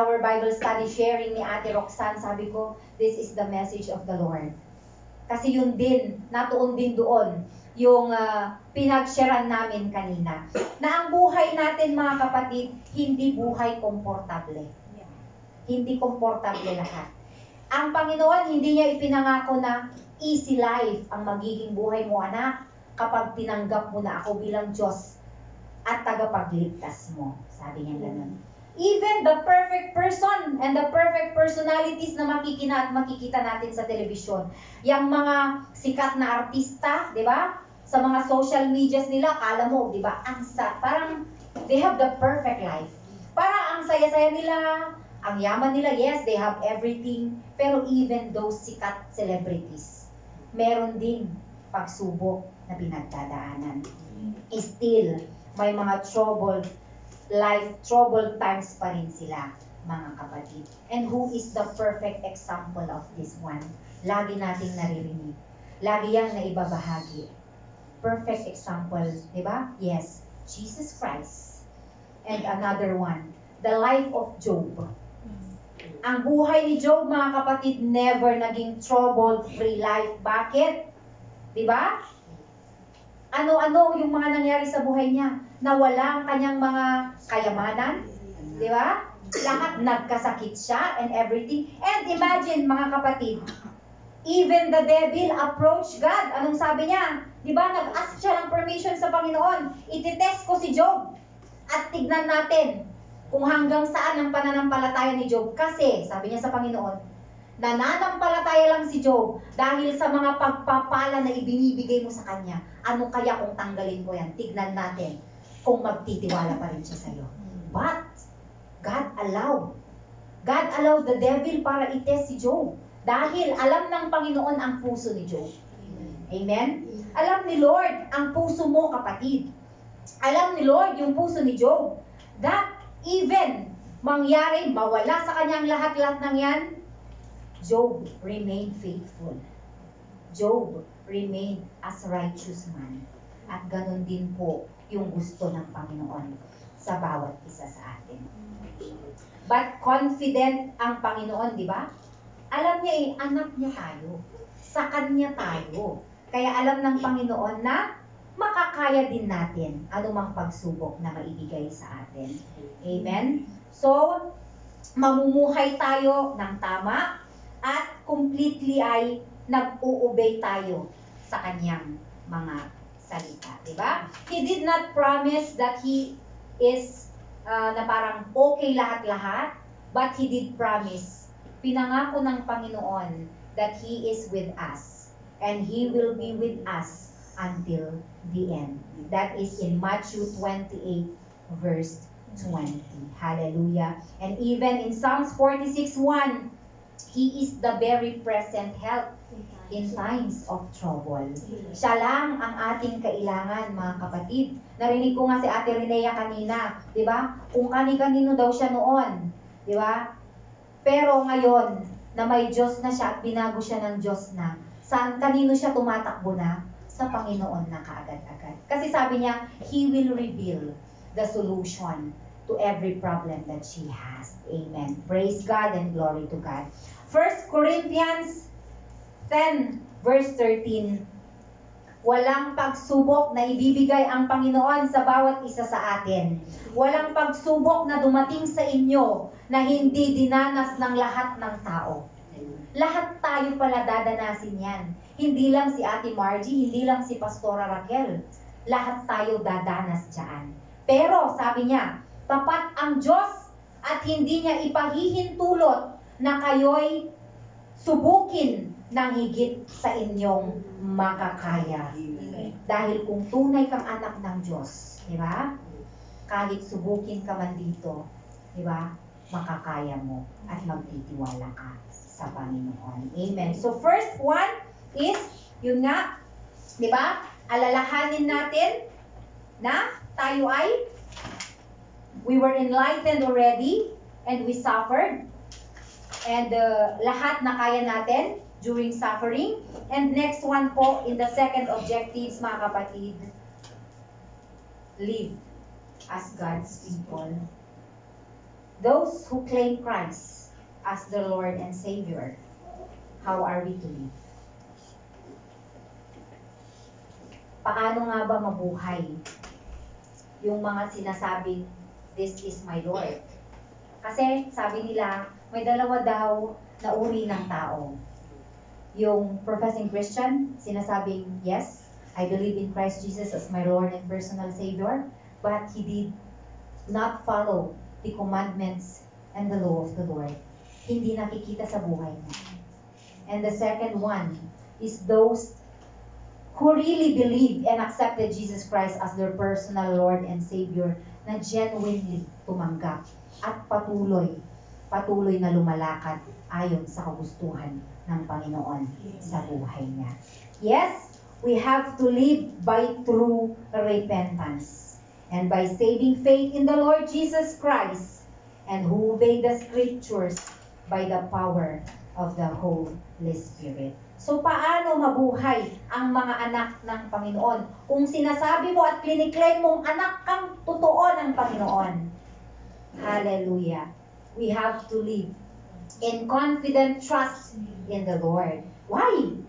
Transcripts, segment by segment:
our Bible study sharing ni Ate Roxanne, sabi ko, this is the message of the Lord. Kasi yun din, natuon din doon, yung pinag-sharean namin kanina. Na ang buhay natin mga kapatid, hindi buhay komportable. Hindi komportable lahat. Ang Panginoon, hindi niya ipinangako na easy life ang magiging buhay mo, anak, kapag tinanggap mo na ako bilang Diyos at tagapagligtas mo. Sabi niya ganun. Even the perfect person and the perfect personalities na makikita natin sa telebisyon. Yung mga sikat na artista, di ba? Sa mga social medias nila, kala mo, di ba? Parang they have the perfect life. Parang ang saya-saya nila, ang yaman nila, yes, they have everything. Pero even those sikat celebrities, meron ding pagsubok na pinagdadaanan. Still, may mga troubled times pa rin sila, mga kapatid. And who is the perfect example of this one? Lagi nating naririnig. Lagi yang naibabahagi. Perfect example, di ba? Yes, Jesus Christ. And another one, the life of Job. Ang buhay ni Job, mga kapatid, never naging trouble-free life. Bakit? Di ba? Ano-ano yung mga nangyari sa buhay niya? Nawala ang kanyang mga kayamanan. Di ba? Lahat nagkasakit siya and everything. And imagine, mga kapatid, even the devil approached God. Anong sabi niya? Di ba? Nag-ask siya ng permission sa Panginoon. Ititest ko si Job. At tignan natin kung hanggang saan ang pananampalataya ni Job. Kasi, sabi niya sa Panginoon, nananampalataya lang si Job dahil sa mga pagpapala na ibinibigay mo sa kanya. Ano kaya kung tanggalin ko yan? Tignan natin kung magtitiwala pa rin siya sa iyo. But, God allowed the devil para itest si Job. Dahil alam ng Panginoon ang puso ni Job. Amen? Alam ni Lord ang puso mo, kapatid. Alam ni Lord yung puso ni Job. That even mangyari, mawala sa kanyang lahat-lahat ng yan, Job remained faithful. Job remained as righteous man. At ganun din po yung gusto ng Panginoon sa bawat isa sa atin. But confident ang Panginoon, di ba? Alam niya anak niya tayo. Sa Kanya tayo. Kaya alam ng Panginoon na makakaya din natin anumang pagsubok na maibigay sa atin. Amen? So, mamumuhay tayo ng tama at completely ay nag-uubay tayo sa Kanyang mga salita. Diba? He did not promise that He is na parang okay lahat-lahat, but He did promise, pinangako ng Panginoon that He is with us and He will be with us until the end. That is in Matthew 28 verse 20. Hallelujah. And even in Psalms 46:1, He is the very present help in times of trouble. Siya lang ang ating kailangan, mga kapatid. Narinig ko nga si Ate Renea kanina, di ba? Kung kani-kanino daw siya noon, di ba? Pero ngayon, na may Diyos na siya at binago siya ng Diyos na, saan kanino siya tumatakbo na? Sa Panginoon na kaagad-agad. Kasi sabi niya, He will reveal the solution to every problem that she has. Amen. Praise God and glory to God. 1 Corinthians 10 verse 13. Walang pagsubok na ibibigay ang Panginoon sa bawat isa sa atin. Walang pagsubok na dumating sa inyo na hindi dinanas ng lahat ng tao. Lahat tayo pala dadanasin yan. Hindi lang si Ate Margie, hindi lang si Pastora Raquel. Lahat tayo dadanas dyan. Pero sabi niya, tapat ang Diyos at hindi niya ipahihintulot na kayo'y subukin ng higit sa inyong makakaya. Dahil kung tunay kang anak ng Diyos, di ba? Kahit subukin ka man dito, di ba? Makakaya mo at magtitiwala ka sa Panginoon. Amen. So first one is, yun nga, di ba? Alalahanin natin na tayo ay we were enlightened already and we suffered. And lahat na kaya natin during suffering. And next one po, in the second objectives, mga kapatid, live as God's people. Those who claim Christ as their Lord and Savior, how are we to live? Paano nga ba mabuhay yung mga sinasabing, this is my Lord? Kasi sabi nila, may dalawa daw na uri ng tao. Yung professing Christian, sinasabing, yes, I believe in Christ Jesus as my Lord and personal Savior, but he did not follow the commandments and the law of the Lord. Hindi nakikita sa buhay niya. And the second one is those who really believe and accepted Jesus Christ as their personal Lord and Savior, na genuinely tumanggap at patuloy na lumalakad ayon sa kagustuhan ng Panginoon sa buhay niya. Yes, we have to live by true repentance and by saving faith in the Lord Jesus Christ, and who obey the Scriptures by the power of the Holy Spirit. So paano mabuhay ang mga anak ng Panginoon? Kung sinasabi mo at kliniklaim mong anak kang totoo ng Panginoon. Hallelujah. We have to live in confident trust in the Lord. Why?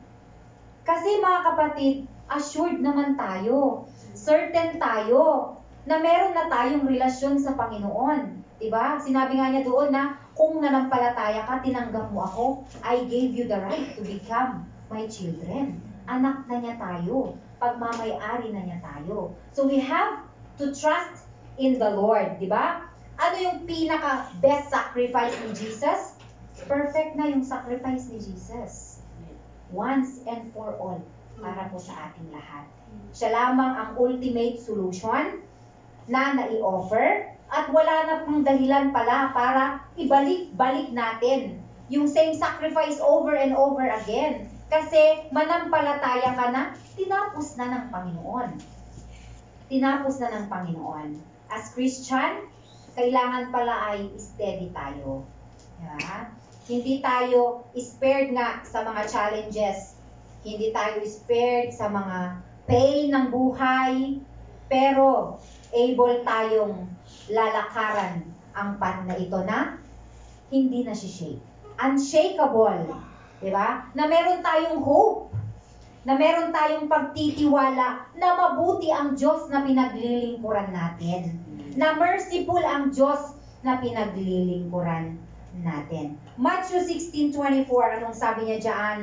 Kasi mga kapatid, assured naman tayo. Certain tayo na meron na tayong relasyon sa Panginoon. Diba? Sinabi nga niya doon na kung nanampalataya ka, tinanggap mo ako, I gave you the right to become my children. Anak na niya tayo. Pagmamay-ari na niya tayo. So we have to trust in the Lord. Diba? Ano yung pinaka-best sacrifice ni Jesus? Perfect na yung sacrifice ni Jesus. Once and for all. Para po sa ating lahat. Siya lamang ang ultimate solution na nai-offer, at wala na pang dahilan pala para ibalik-balik natin yung same sacrifice over and over again. Kasi manampalataya ka na, tinapos na ng Panginoon. Tinapos na ng Panginoon. As Christian, kailangan pala ay steady tayo. Diba? Hindi tayo spared nga sa mga challenges. Hindi tayo spared sa mga pain ng buhay. Pero able tayong lalakaran ang path na ito na hindi na shake. Unshakable. Diba? Na meron tayong hope. Na meron tayong pagtitiwala na mabuti ang Diyos na pinaglilingkuran natin. Na merciful ang Diyos na pinaglilingkuran natin. Matthew 16:24, anong sabi niya dyan?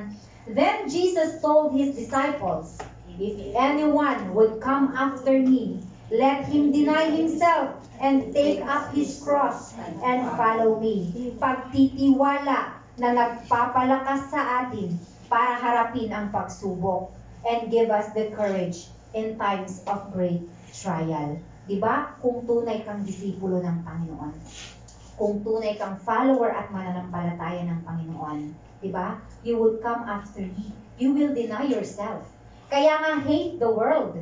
Then Jesus told His disciples, if anyone would come after me, let him deny himself and take up his cross and follow me. Pagtitiwala na nagpapalakas sa atin para harapin ang pagsubok and give us the courage in times of great trial. Diba? Kung tunay kang disipulo ng Panginoon, kung tunay kang follower at mananampalataya ng Panginoon, diba? You would come after me. You will deny yourself. Kaya nga hate the world.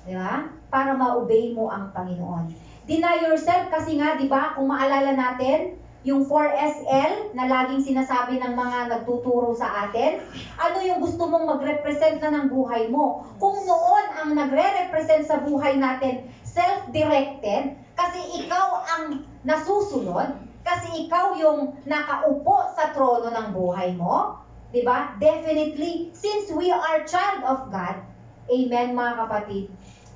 Diba? Para ma-obey mo ang Panginoon. Deny yourself kasi nga, diba, kung maalala natin, yung 4SL na laging sinasabi ng mga nagtuturo sa atin, ano yung gusto mong mag-represent na ng buhay mo? Kung noon ang nagre-represent sa buhay natin, self-directed, kasi ikaw ang nasusunod, kasi ikaw yung nakaupo sa trono ng buhay mo, diba? Definitely, since we are child of God, amen mga kapatid,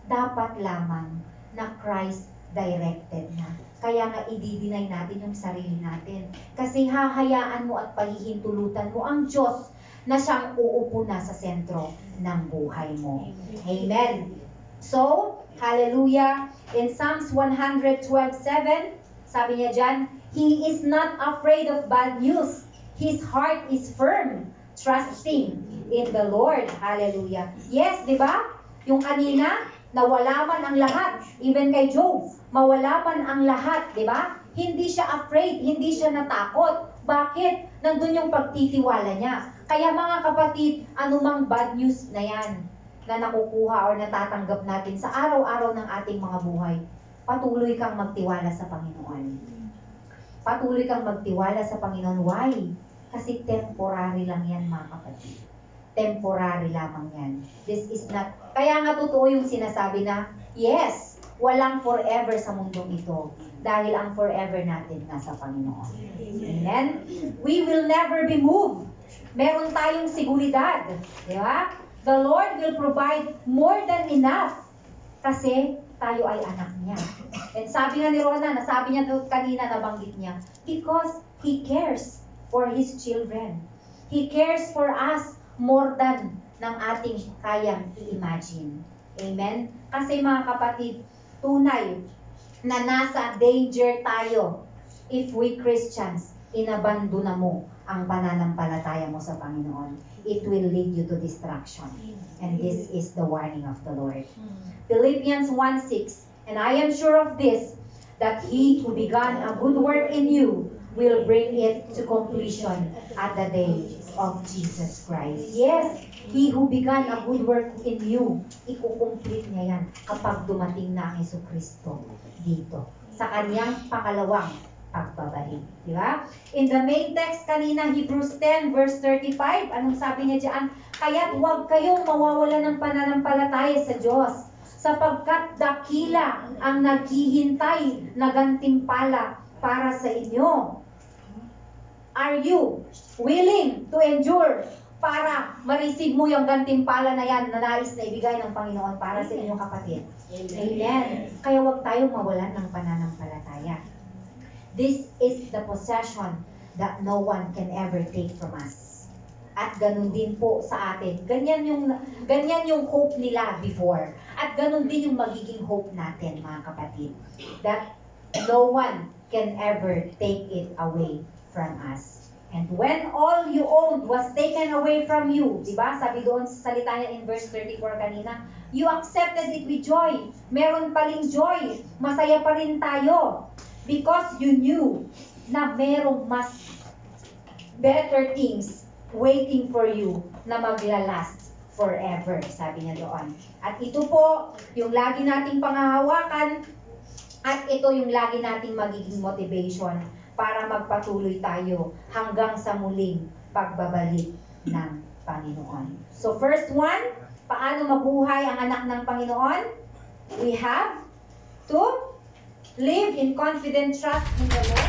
dapat lamang na Christ-directed na. Kaya nga i-deny natin yung sarili natin. Kasi hahayaan mo at pahihintulutan mo ang Diyos na siyang uupo na sa sentro ng buhay mo. Amen. So, hallelujah. In Psalms 112:7, sabi niya dyan, He is not afraid of bad news. His heart is firm, trusting in the Lord. Hallelujah. Yes, di ba? Yung kanina, nawala man ang lahat. Even kay Job, mawala man ang lahat, di ba? Hindi siya afraid, hindi siya natakot. Bakit? Nandun yung pagtitiwala niya. Kaya mga kapatid, anumang bad news na yan na nakukuha o natatanggap natin sa araw-araw ng ating mga buhay, patuloy kang magtiwala sa Panginoon. Patuloy kang magtiwala sa Panginoon. Why? Kasi temporary lang yan mga kapatid. Temporary lamang yan. This is not, kaya nga totoo yung sinasabi na, yes, walang forever sa mundong ito. Dahil ang forever natin nasa Panginoon. Amen? We will never be moved. Meron tayong seguridad. Di ba? The Lord will provide more than enough. Kasi tayo ay anak niya. And sabi nga ni Rona, nasabi niya kanina, nabanggit niya, because He cares for His children. He cares for us more than ng ating kayang i-imagine. Amen? Kasi mga kapatid, tunay na nasa danger tayo if we Christians, inabandona mo ang pananampalataya mo sa Panginoon. It will lead you to destruction. And this is the warning of the Lord. Philippians 1:6, and I am sure of this, that He who began a good work in you will bring it to completion at the day of Jesus Christ. Yes, He who began a good work in you, ikukumplete niya yan kapag dumating na ang Jesucristo dito sa kanyang pangalawang pagbabalik. Di ba? In the main text kanina, Hebrews 10 verse 35, anong sabi niya diyan? Kaya't huwag kayong mawawala ng pananampalataya sa Diyos, sapagkat dakila ang naghihintay na gantimpala para sa inyo. Are you willing to endure para ma-receive mo yung gantimpala na yan na nais na ibigay ng Panginoon para sa inyong kapatid? Amen. Kaya huwag tayong mawalan ng pananampalataya. This is the possession that no one can ever take from us. At ganun din po sa atin. Ganyan yung hope nila before. At ganun din yung magiging hope natin, mga kapatid. That no one can ever take it away from us. And when all you owned was taken away from you, di ba? Sabi doon sa salita niya in verse 34 kanina, you accepted it with joy. Meron pa ring joy. Masaya pa rin tayo. Because you knew na merong mas better things waiting for you na maglalast forever, sabi niya doon. At ito po, yung lagi nating panghahawakan, at ito yung lagi nating magiging motivation para magpatuloy tayo hanggang sa muling pagbabalik ng Panginoon. So first one, paano mabuhay ang anak ng Panginoon? We have to live in confident trust in the Lord.